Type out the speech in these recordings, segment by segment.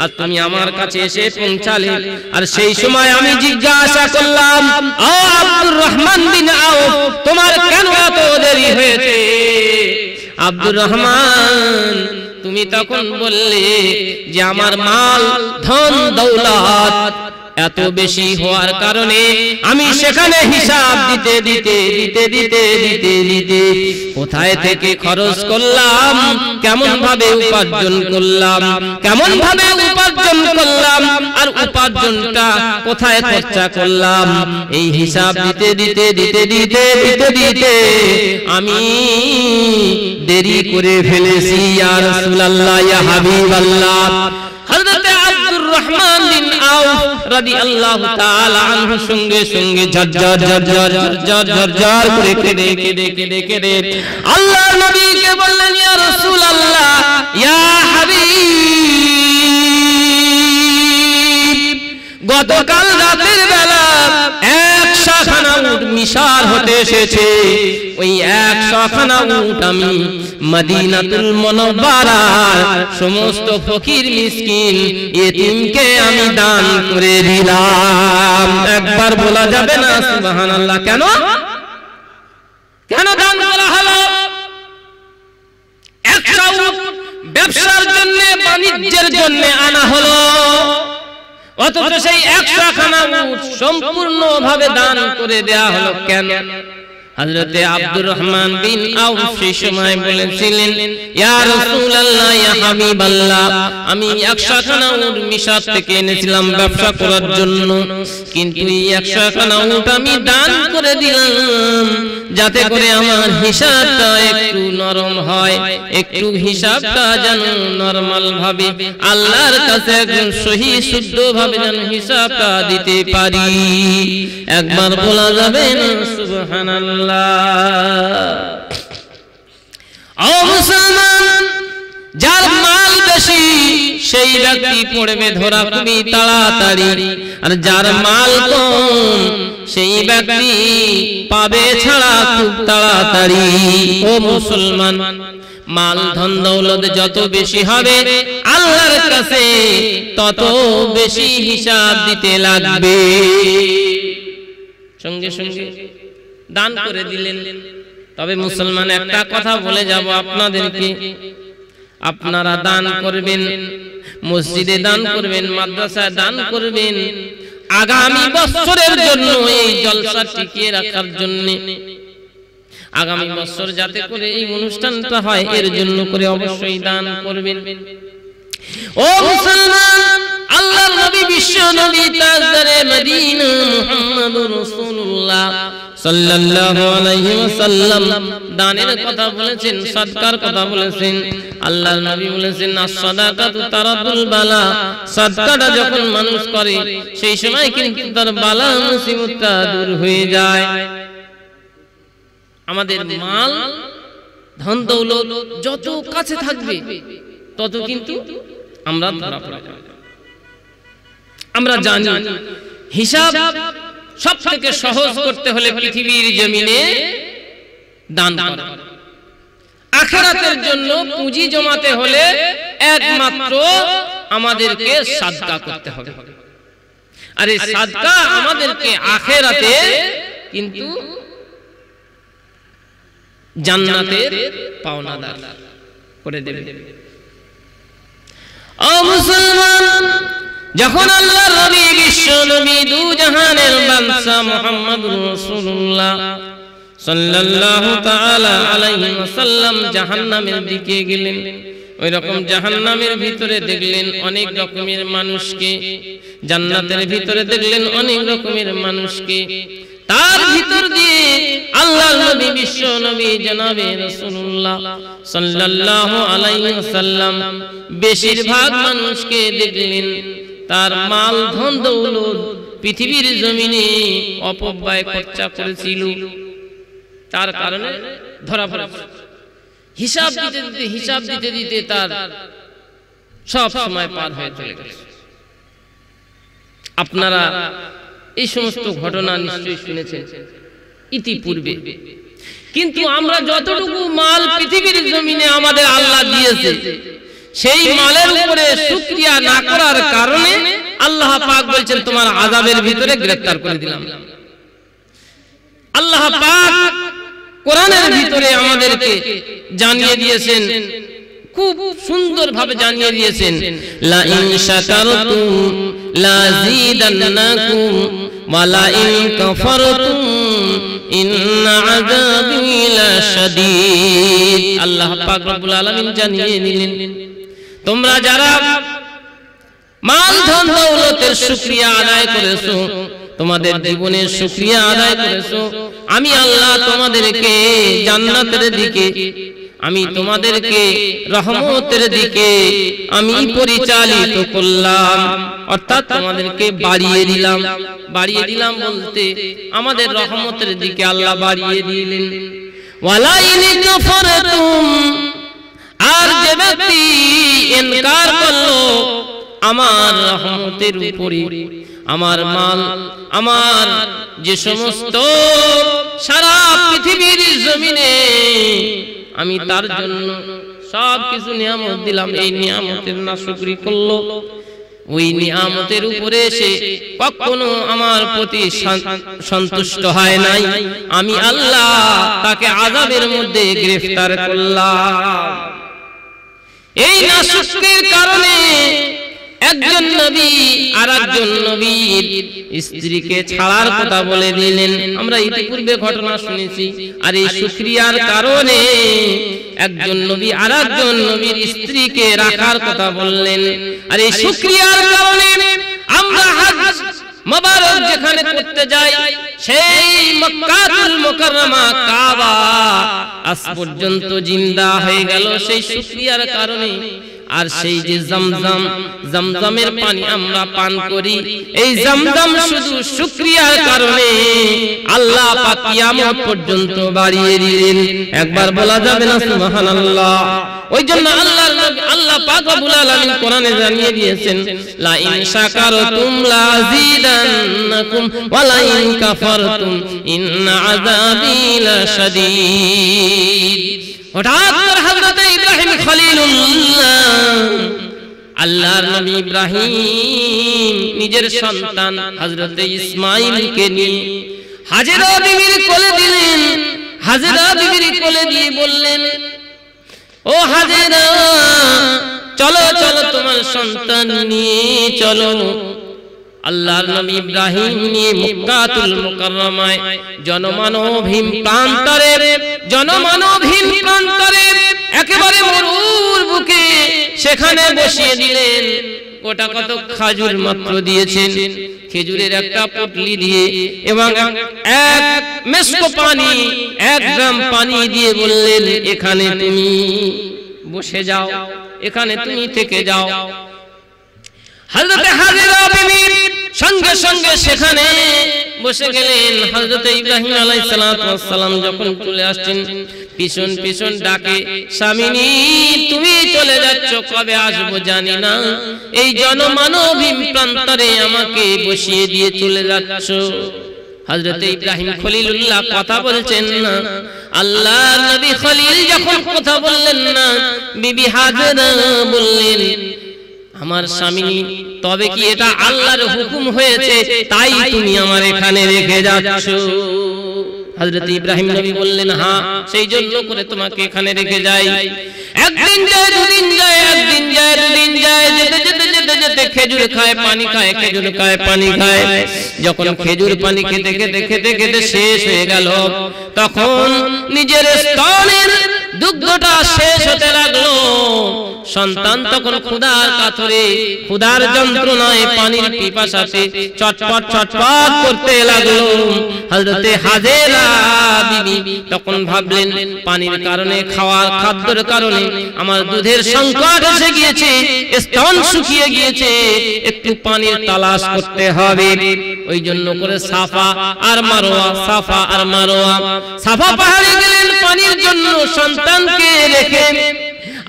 আর তুমি আমার কাছে এসে পৌঁছালে। আর সেই সময় আমি জিজ্ঞাসা করলাম, ও আব্দুর রহমান বিন আউফ, তোমার কেন এত দেরি হয়েছে? আব্দুর রহমান, তুমি তখন বললে যে আমার মাল ধন দৌলত এত বেশি হওয়ার কারণে আমি সেখানে হিসাব দিতে দিতে দিতে দিতে দিতে দিতে কোথায় থেকে খরচ করলাম, কেমন ভাবে উপার্জন করলাম, কেমন ভাবে উপার্জন করলাম, আর উপার্জনটা কোথায় খরচা করলাম, এই হিসাব দিতে দিতে দিতে দিতে দিতে দিতে আমি দেরি করে ফেলেছি। ইয়া রাসূলুল্লাহ, ইয়া হাবিবাল্লাহ। হযরত আব্দুর রহমান বিন আউফ রাদিয়াল্লাহু তাআলা আনহু সঙ্গে সঙ্গে ঝরঝর ঝরঝর ঝরঝর ঝরঝর করে কেঁদে কেঁদে কেঁদে কেঁদে আল্লাহর নবীকে বললেন, ইয়া রাসূলুল্লাহ, ইয়া হাবিব, গতকাল রাতের বেলা 100 খানা উট মিশার হতে এসেছে। ওই 100 খানা উট আমি মদিনাতুল মুনাওয়ারার সমস্ত ফকির মিসকিন ইতিমকে আমি দান করে দিলাম। একবার বলা যাবে না সুবহানাল্লাহ? কেন কেন দান করা হলো? 100 উট ব্যবসার জন্য, বাণিজ্যের জন্য আনা হলো, অথচ সেই 100 খানা উট সম্পূর্ণভাবে দান করে দেয়া হলো কেন? হযরতে আব্দুর রহমান বিন আউফ সেই সময় বলেছিলেন, ইয়া রাসূলুল্লাহ, ইয়া হাবিবাল্লাহ, আমি 100 খানা উট মিশর থেকে এনেছিলাম ব্যবসা করার জন্য, কিন্তু এই 100 খানা উট আমি দান করে দিলাম যাতে করে আমার হিসাবটা একটু নরম হয়, একটু হিসাবটা যেন নরমাল ভাবে আল্লাহর কাছে একদম সহি শুদ্ধ ভাবে যেন হিসাবটা দিতে পারি। একবার বলা যাবে না সুবহানাল্লাহ? ও মুসলমান, যার মাল বেশি সেই ব্যক্তি পড়বে ধরা খুবই তাড়াতাড়ি, আর যার মাল কম সেই ব্যক্তি পাবে ছাড়া খুব তাড়াতাড়ি। ও মুসলমান, মাল ধন দৌলত যত বেশি হবে আল্লাহর কাছে তত বেশি হিসাব দিতে লাগবে। সঙ্গে সঙ্গে দান করে দিলেন। তবে মুসলমান, একটা কথা বলে যাব আপনাদেরকে, আপনারা দান করবেন, মসজিদে দান করবেন, মাদ্রাসায় দান করবেন, আগামী বছরের জন্য এই জলসা টিকিয়ে রাখার জন্য, আগামী বছর যাতে করে এই অনুষ্ঠানটা হয় এর জন্য করে অবশ্যই দান করবেন। ও মুসলমান, আল্লাহর নবী বিশ্ব নবী তাজদারে মদিনা মুহাম্মদুর রাসূলুল্লাহ সাল্লাল্লাহু আলাইহি ওয়াসাল্লাম দানের কথা বলেছেন, সাদকার কথা বলেছেন। আল্লাহর নবী বলেছেন, আস-সাদাকাতু তারাদুল বালা, সাদকাটা যখন মানুষ করে সেই সময় কিন্তু তার বালা মুসিবতটা দূর হয়ে যায়। আমাদের মাল ধন দৌলত যত কাছে থাকবে তত কিন্তু আমরা ধরা পড়ে যাব। আমরা জানি হিসাব সব থেকে সহজ করতে হলে পৃথিবীর জমিনে দান করা, আখিরাতের জন্য পুঁজি জমাতে হলে একমাত্র আমাদেরকে সাদকা করতে হবে। আর এই সাদকা আমাদেরকে আখিরাতে কিন্তু জান্নাতের পাওনাদার করে দেবে। ও মুসলমান, যখন আল্লাহর নবী বিশ্ব নবী দু জাহানের বাদশা মুহাম্মদুর রাসূলুল্লাহ সাল্লাল্লাহু তাআলা আলাইহি ওয়াসাল্লাম জাহান্নামের দিকে গেলেন, ওই রকম জাহান্নামের ভিতরে দেখলেন অনেক রকমের মানুষকে, জান্নাতের ভিতরে দেখলেন অনেক রকমের মানুষকে। তার ভিতর দিয়ে আল্লাহর নবী বিশ্ব নবী জনাবে রাসূলুল্লাহ সাল্লাল্লাহু আলাইহি ওয়াসাল্লাম বেশিরভাগ মানুষকে দেখলেন তার মাল ধন দৌলত পৃথিবীর জমিনে অপব্যয় খরচা করেছিল, তার কারণে ধরা পড়ে। হিসাব দিতে দিতে হিসাব দিতে দিতে তার সব সময় পার হয়ে চলে গেছে। আপনারা এই সমস্ত ঘটনা নিশ্চয়ই শুনেছেন ইতিপূর্বে, কিন্তু আমরা যতটুকু মাল পৃথিবীর জমিনে আমাদের আল্লাহ দিয়েছে সেই মালের উপরে শুকর শুকরিয়া না করার কারণে আল্লাহ পাক বলছেন তোমার আযাবের ভিতরে গ্রেফতার করে দিলাম। আল্লাহ পাক কোরআনের ভিতরে আমাদেরকে জানিয়ে দিয়েছেন, খুব সুন্দরভাবে জানিয়ে দিয়েছেন, লা ইন শাকারতুম লাযীদান্নাকুম ওয়া লা ইন কাফারতুম ইন্না আযাবি লাশাদীদ। আল্লাহ পাক রব্বুল আলামিন জানিয়ে দিলেন, তোমরা যারা মাল ধন দৌলতের শুকরিয়া আদায় করেছো, তোমাদের জীবনের শুকরিয়া আদায় করেছো, আমি আল্লাহ তোমাদেরকে জান্নাতের দিকে, আমি তোমাদেরকে রহমতের দিকে আমি পরিচালিত করলাম, অর্থাৎ তোমাদেরকে বাড়িয়ে দিলাম। বাড়িয়ে দিলাম বলতে আমাদের রহমতের দিকে আল্লাহ বাড়িয়ে দিলেন। ওয়ালা ইন কাফারতুম, আর যে ব্যক্তি ইনকার করলো আমার রহমতের উপরে, আমার মাল, আমার যে সমস্ত সারা পৃথিবীর জমিনে আমি তার জন্য সব কিছু নিয়ামত দিলাম, এই নিয়ামতের নাশকরি করলো, ওই নিয়ামতের উপরে সে কখনো আমার প্রতি সন্তুষ্ট হয় নাই, আমি আল্লাহ তাকে আযাবের মধ্যে গ্রেফতার করলাম। এই নাশকরির কারণে একজন নবী আরেকজন নবীর স্ত্রীকে ছাড়ার কথা বলে দিলেন। আমরা ইতিপূর্বে ঘটনা শুনেছি। আর এই শুকরিয়ার কারণে একজন নবী আরেকজন নবীর স্ত্রীকে রাখার কথা বললেন। আর এই শুকরিয়ার কারণে আমরা হজ মুবারক যেখানে করতে যাই, সেই মক্কাতুল মুকাররমা কাবা আজ পর্যন্ত জিন্দা হয়ে গেল সেই শুকরিয়ার কারণে। আর সেই যে জমজমের পানি আমরা পান করি, এই জমজম শুধু শুকরিয়ার কারণে আল্লাহ পাক কিয়ামত পর্যন্ত বাড়িয়ে দিলেন। একবার বলা যাবে না সুবহানাল্লাহ? ওই জন্য আল্লাহ পাক রব্বুল আলামিন কোরআনে জানিয়ে দিয়েছেন, লা ইন শাকারতুম লাযীদান্নাকুম ওয়া লা ইন কাফারতুম ইন্না আযাবি লাশাদীদ। হঠাৎ করে হযরত ইব্রাহিম খলিলুল্লাহ, আল্লাহর নবী ইব্রাহিম নিজের সন্তান হযরত ইসমাঈলকে নিয়ে হাজেরা বিবির কোলে দিলেন। হাজেরা বিবির কোলে দিয়ে বললেন, ও হাজেরা, চলো চলো তোমার সন্তান নিয়ে চলো। আল্লাহর নবী ইব্রাহিম নিয়ে মক্কাতুল মুকাররমায় জনমানবহীন প্রান্তরে একেবারে মরুর বুকে সেখানে বসিয়ে দিলেন। গোটা কত খেজুর মাত্র দিয়েছেন, খেজুরের একটা পুটলি দিয়ে এবং এক মেসকো পানি, 1 গ্রাম পানি দিয়ে বললেন, এখানে তুমি বসে যাও, এখানে তুমি থেকে যাও। হযরত হাজেরা বিবি সঙ্গে সঙ্গে সেখানে বসে গেলেন। হযরত ইব্রাহিম আলাইহিস সালাতু ওয়াস সালাম যখন চলে আসছেন, পিছন পিছন ডাকে, স্বামীনি তুমি চলে যাচ্ছ, কবে আসবো জানি না, এই জনমানবহীন প্রান্তরে আমাকে বসিয়ে দিয়ে চলে যাচ্ছ। হযরত ইব্রাহিম খলিলুল্লাহ কথা বলছেন না। আল্লাহর নবী খলিল যখন কথা বললেন না, বিবি হাজেরা বললেন, আমার স্বামী, তবে কি এটা আল্লাহর হুকুম হয়েছে তাই তুমি আমার এখানে রেখে যাচ্ছ? হযরত ইব্রাহিম নবী বললেন, হ্যাঁ, সেই জন্য করে তোমাকে এখানে রেখে যাই। একদিন যায়, দুদিন যায়, একদিন যায়, দুদিন যায়, যেতে যেতে যেতে যেতে খেজুর খায়, পানি খায়, খেজুর খায়, পানি খায়। যখন খেজুর পানি খেতে খেতে খেতে খেতে শেষ হয়ে গেল, তখন নিজের স্তনের দুগ্ধটা শেষ হতে লাগলো। সন্তান তখন ক্ষুধার কাতরে, ক্ষুধার যন্ত্রণায়, পানির পিপাসাতে চটপট চটপট করতে লাগলো। হযরতে হাজেরা বিবি তখন ভাবলেন, পানির কারণে, খাওয়ার খাদ্যের কারণে আমার দুধের সংকট এসে গিয়েছে, স্তন শুকিয়ে গিয়েছে, একটু পানির তালাশ করতে হবে। ওই জন্য করে সাফা আর মারওয়া, সাফা আর মারওয়া, সাফা পাহাড়ে গেলেন পানির জন্য সন্তানকে রেখে,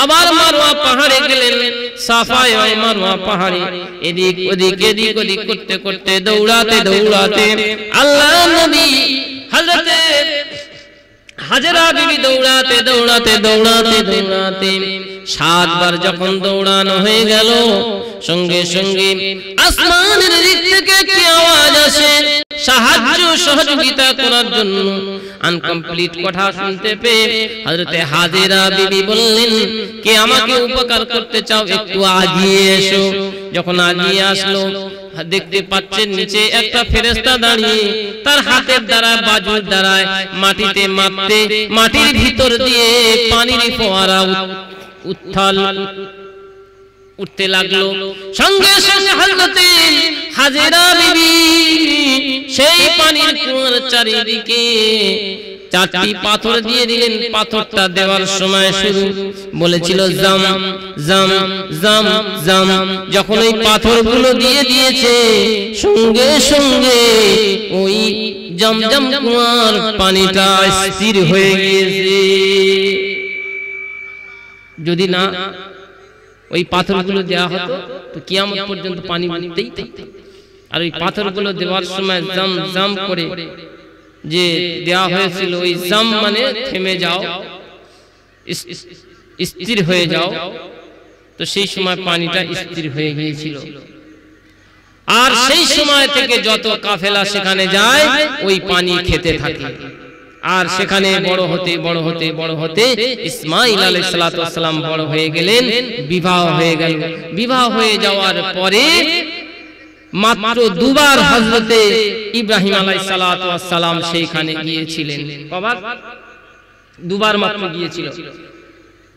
আবার মারওয়া পাহাড়ে গেলেন, সাফায় আর মারওয়া পাহাড়ে এদিক ওদিক এদিক ওদিক করতে করতে দৌড়াতে দৌড়াতে আল্লাহর নবী হযরতে হাজেরা বিবি দৌড়াতে দৌড়াতে দৌড়াতে দৌড়াতে 7 বার যখন দৌড়ানো হয়ে গেল সঙ্গে সঙ্গে আসমানের দিক থেকে কি আওয়াজ আসে সাহায্য সহযোগিতা করার জন্য। আনকমপ্লিট কথা শুনতে পেয়ে হযরতে হাজেরা বিবি বললেন, কে আমাকে উপকার করতে চাও একটু আগিয়ে এসো। যখন আগিয়ে আসলো দেখতে পাচ্ছেন নিচে একটা ফেরেশতা দাঁড়িয়ে, তার হাতের দ্বারা বাজুর দ্বারা মাটিতে মারতে মাটির ভিতর দিয়ে পানির ফোয়ারা উত্থাল উঠতে লাগলো। সঙ্গে সঙ্গে হযরতে হাজেরা বিবি সেই পানির কুয়ার চারিদিকে 4টি পাথর দিয়ে দিলেন। পাথরটা দেওয়ার সময় শুরু বলেছিল জাম জাম জাম জাম। যখন ওই পাথরগুলো দিয়ে দিয়েছে সঙ্গে সঙ্গে ওই জমজম কুয়ার পানিটা স্থির হয়ে গিয়েছে। যদি না ওই পাথরগুলো দেওয়া হতো তো কিয়ামত পর্যন্ত পানি উঠতেই থাকতো। আর ওই পাথরগুলো দেওয়ার সময় জাম জাম করে যে দেওয়া হয়েছিল, ওই জাম মানে থেমে যাও, স্থির হয়ে যাও, তো সেই সময় পানিটা স্থির হয়ে গিয়েছিল। আর সেই সময় থেকে যত কাফেলা সেখানে যায় ওই পানি খেতে থাকে। আর সেখানে বড় হতে বড় হতে বড় হতে ইসমাঈল আলাইহিস সালাতু ওয়াস সালাম বড় হয়ে গেলেন, বিবাহ হয়ে গেল। বিবাহ হয়ে যাওয়ার পরে মাত্র 2 বার হযরতে ইব্রাহিম আলাইহিস সালাতু ওয়াস সালাম সেইখানে গিয়েছিলেন। কবার? 2 বার মাত্র গিয়েছিল।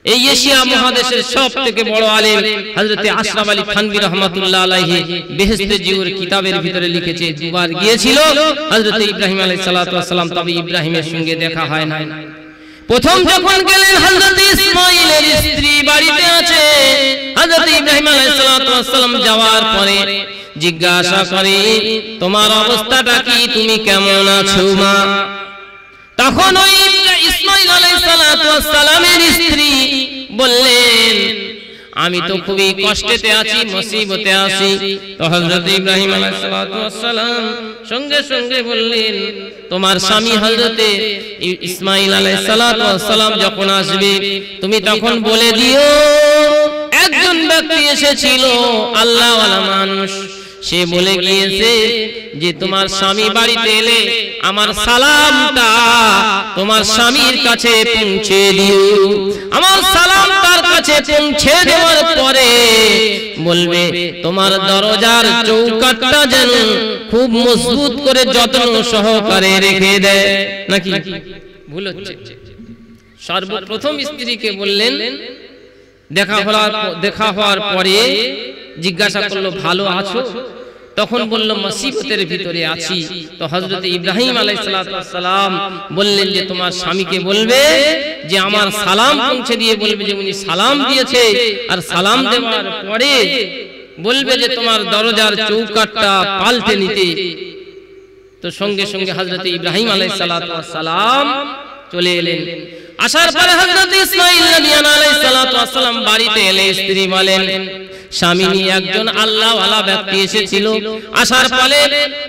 এই এশিয়া মহাদেশের সবথেকে বড় আলেম হযরতে আশরাফ আলী থানভী রাহমাতুল্লাহ আলাইহি বেহেশতে জিউর কিতাবের ভিতরে লিখেছে 2 বার গিয়েছিল হযরতে ইব্রাহিম আলাইহিস সালাতু ওয়াস সালাম। তবে ইব্রাহিমের সঙ্গে দেখা হয় না। প্রথম যখন গেলেন হযরতে ইসমাঈলের স্ত্রী বাড়িতে আছে। হযরতে ইব্রাহিম আলাইহিস সালাতু ওয়াস সালাম যাওয়ার পরে জিজ্ঞাসা করে, তোমার অবস্থাটা কি, তুমি কেমন আছো মা? তখন ওই ইসমাঈল আলাইহিস সালাতু ওয়াস সালামের স্ত্রী বললেন, আমি তো খুবই কষ্টেতে আছি, মুসিবতে আছি। তো হযরত ইব্রাহিম আলাইহিস সালাতু ওয়াস সালাম সঙ্গে সঙ্গে বললেন, তোমার স্বামী হযরতে ইসমাঈল আলাইহিস সালাতু ওয়াস সালাম যখন আসবে তুমি তখন বলে দিও, একজন ব্যক্তি এসেছিল আল্লাহওয়ালা মানুষ, সে বলে গিয়েছে যে তোমার স্বামী বাড়িতে এলে আমার সালামটা তোমার স্বামীর কাছে পৌঁছে দিও। আমার সালাম তার কাছে পৌঁছে দেওয়ার পরে বলবে তোমার দরজার চৌকাঠটা যেন খুব মজবুত করে যত্ন সহকারে রেখে দেয়। নাকি ভুল হচ্ছে? সর্বপ্রথম স্ত্রীকে বললেন, দেখা হওয়ার পরে জিজ্ঞাসা করলো ভালো আছো? তখন বলল মুসিবতের ভিতরে আছি। তো হযরত ইব্রাহিম আলাইহিস সালাতু ওয়াস সালাম বললেন যে তোমার স্বামীকে বলবে যে আমার সালাম পৌঁছে দিয়ে বলবে যে উনি সালাম দিয়েছে, আর সালাম দেওয়ার পরে বলবে যে তোমার দরজার চৌকাঠটা পাল্টে নিতে। তো সঙ্গে সঙ্গে হযরত ইব্রাহিম আলাইহিস সালাতু ওয়াস সালাম চলে এলেন। আসার পরে হযরত ইসমাঈল নবী আলাইহিস সালাতু ওয়াস সালাম বাড়িতে এলে স্ত্রী বলেন, স্বামী একজন আল্লাহওয়ালা ব্যক্তি এসেছিল, আসার পরে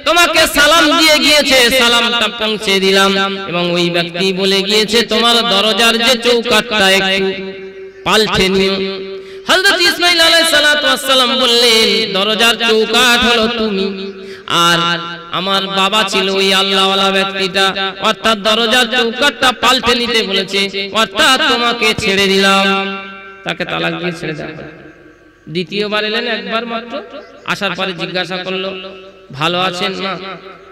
তোমাকে সালাম দিয়ে গিয়েছে, সালামটা পৌঁছে দিলাম, এবং ওই ব্যক্তি বলে গিয়েছে তোমার দরজার যে চৌকাঠটা একটু পাল্টে নিও। হযরত ইসমাঈল আলাইহিস সালাতু ওয়াস সালাম বললেন, দরজার চৌকাঠ হলো তুমি, আর আমার বাবা ছিল ওই আল্লাহওয়ালা ব্যক্তিটা, অর্থাৎ দরজার চৌকাঠটা পাল্টে নিতে বলেছে, অর্থাৎ তোমাকে ছেড়ে দিলাম। তাকে তালাক দিয়ে ছেড়ে দেওয়া। দ্বিতীয়বার এলেন একবার মাত্র। আসার পরে জিজ্ঞাসা করলো ভালো আছেন না?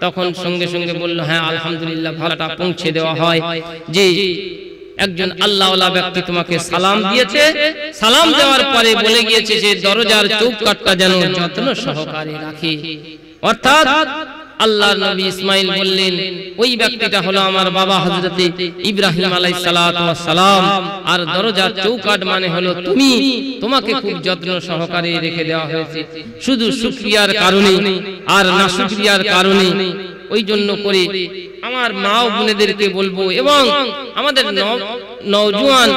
তখন সঙ্গে সঙ্গে বলল হ্যাঁ আলহামদুলিল্লাহ, ভালোটা পৌঁছে দেওয়া হয় যে একজন আল্লাহওয়ালা ব্যক্তি তোমাকে সালাম দিয়েছে, সালাম দেওয়ার পরে বলে গিয়েছে যে দরজার চৌকাঠটা যেন যত্ন সহকারে রাখে। অর্থাৎ আল্লাহর নবী ইসমাঈল বললেন ওই ব্যক্তিটা হলো আমার বাবা হযরত ইব্রাহিম আলাইহিস সালাতু ওয়াস সালাম, আর দরজার চৌকাঠ মানে হলো তুমি, তোমাকে খুব যত্ন সহকারে রেখে দেওয়া হয়েছে। শুধু শুকরিয়ার কারণে আর না শুকরিয়ার কারণে, ওই জন্য করে আমার মা ও বোনেদেরকে বলবো এবং আমাদের নওজোয়ান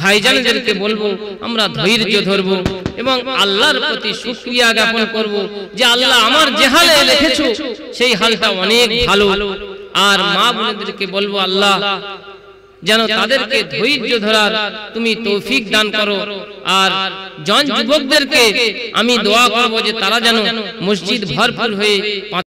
ভাইজানদেরকে বলবো আমরা ধৈর্য ধরবো এবং আল্লাহর প্রতি শুকরিয়া জ্ঞাপন করব যে আল্লাহ আমার যে হালে রেখেছো সেই হালটা অনেক ভালো। আর মা বোনেদেরকে বলবো আল্লাহ যেন তাদেরকে ধৈর্য ধরার তুমি তৌফিক দান করো। আর জন যুবকদেরকে আমি দোয়া করব যে তারা যেন মসজিদ ভরপুর হয়ে